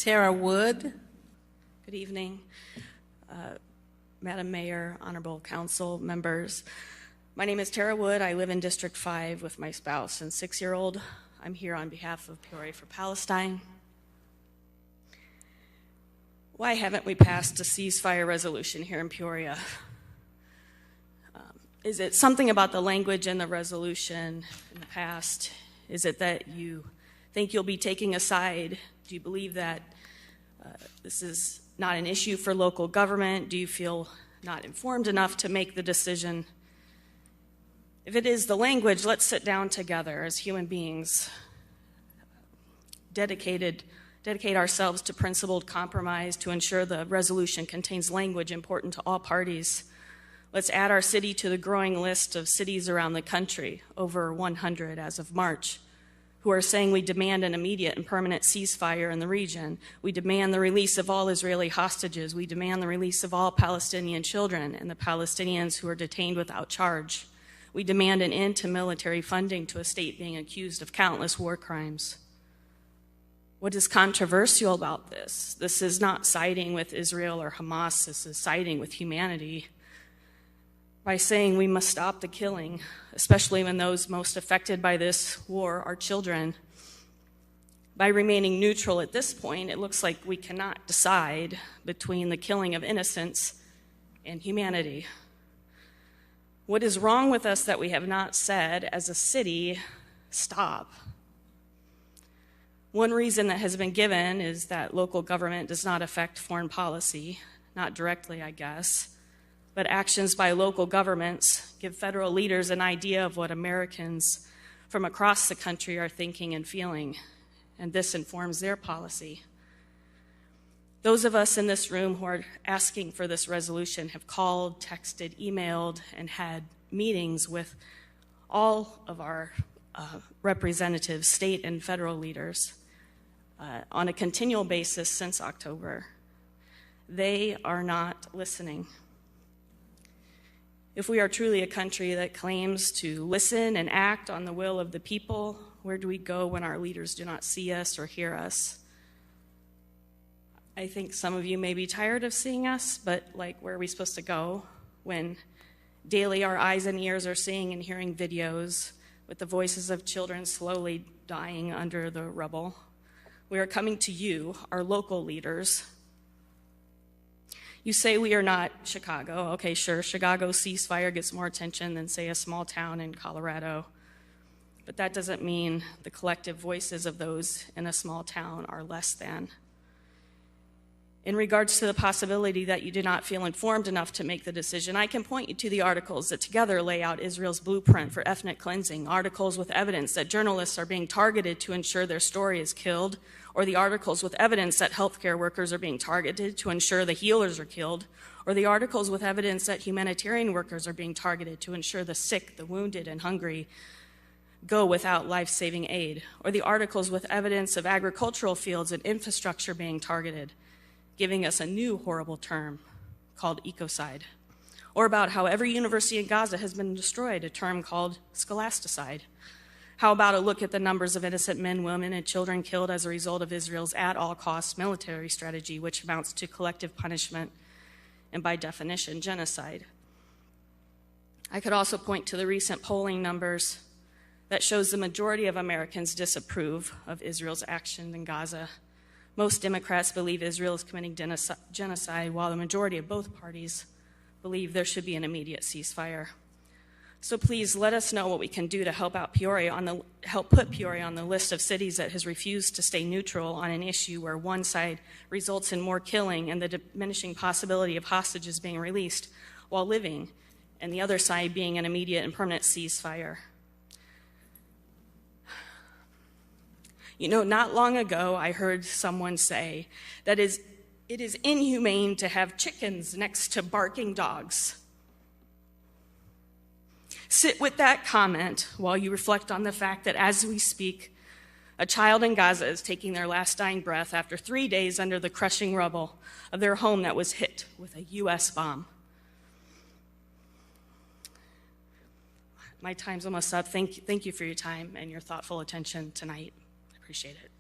Tara Wood. Good evening, Madam Mayor, Honorable Council members. My name is Tara Wood. I live in District 5 with my spouse and 6-year-old. I'm here on behalf of Peoria for Palestine. Why haven't we passed a ceasefire resolution here in Peoria? Is it something about the language in the resolution in the past? Is it that you think you'll be taking a side? Do you believe that this is not an issue for local government? Do you feel not informed enough to make the decision? If it is the language, let's sit down together as human beings, dedicate ourselves to principled compromise to ensure the resolution contains language important to all parties. Let's add our city to the growing list of cities around the country, over 100 as of March, who are saying we demand an immediate and permanent ceasefire in the region. We demand the release of all Israeli hostages. We demand the release of all Palestinian children and the Palestinians who are detained without charge. We demand an end to military funding to a state being accused of countless war crimes. What is controversial about this? This is not siding with Israel or Hamas. This is siding with humanity by saying we must stop the killing, especially when those most affected by this war are children. By remaining neutral at this point, it looks like we cannot decide between the killing of innocents and humanity. What is wrong with us that we have not said as a city, stop? One reason that has been given is that local government does not affect foreign policy, not directly, I guess, but actions by local governments give federal leaders an idea of what Americans from across the country are thinking and feeling, and this informs their policy. Those of us in this room who are asking for this resolution have called, texted, emailed, and had meetings with all of our representatives, state and federal leaders, on a continual basis since October. They are not listening. If we are truly a country that claims to listen and act on the will of the people, where do we go when our leaders do not see us or hear us? I think some of you may be tired of seeing us, but where are we supposed to go when daily our eyes and ears are seeing and hearing videos with the voices of children slowly dying under the rubble? We are coming to you, our local leaders. You say we are not Chicago. Okay, sure, Chicago ceasefire gets more attention than, say, a small town in Colorado. But that doesn't mean the collective voices of those in a small town are less than. In regards to the possibility that you did not feel informed enough to make the decision, I can point you to the articles that together lay out Israel's blueprint for ethnic cleansing, articles with evidence that journalists are being targeted to ensure their story is killed, or the articles with evidence that healthcare workers are being targeted to ensure the healers are killed, or the articles with evidence that humanitarian workers are being targeted to ensure the sick, the wounded, and hungry go without life-saving aid, or the articles with evidence of agricultural fields and infrastructure being targeted, giving us a new horrible term called ecocide, or about how every university in Gaza has been destroyed, a term called scholasticide. How about a look at the numbers of innocent men, women, and children killed as a result of Israel's at-all-costs military strategy, which amounts to collective punishment and, by definition, genocide. I could also point to the recent polling numbers that shows the majority of Americans disapprove of Israel's action in Gaza. Most Democrats believe Israel is committing genocide, while the majority of both parties believe there should be an immediate ceasefire. So please let us know what we can do to help put Peoria on the list of cities that has refused to stay neutral on an issue where one side results in more killing and the diminishing possibility of hostages being released while living, and the other side being an immediate and permanent ceasefire. You know, not long ago, I heard someone say that it is inhumane to have chickens next to barking dogs. Sit with that comment while you reflect on the fact that as we speak, a child in Gaza is taking their last dying breath after 3 days under the crushing rubble of their home that was hit with a U.S. bomb. My time's almost up. Thank you for your time and your thoughtful attention tonight. I appreciate it.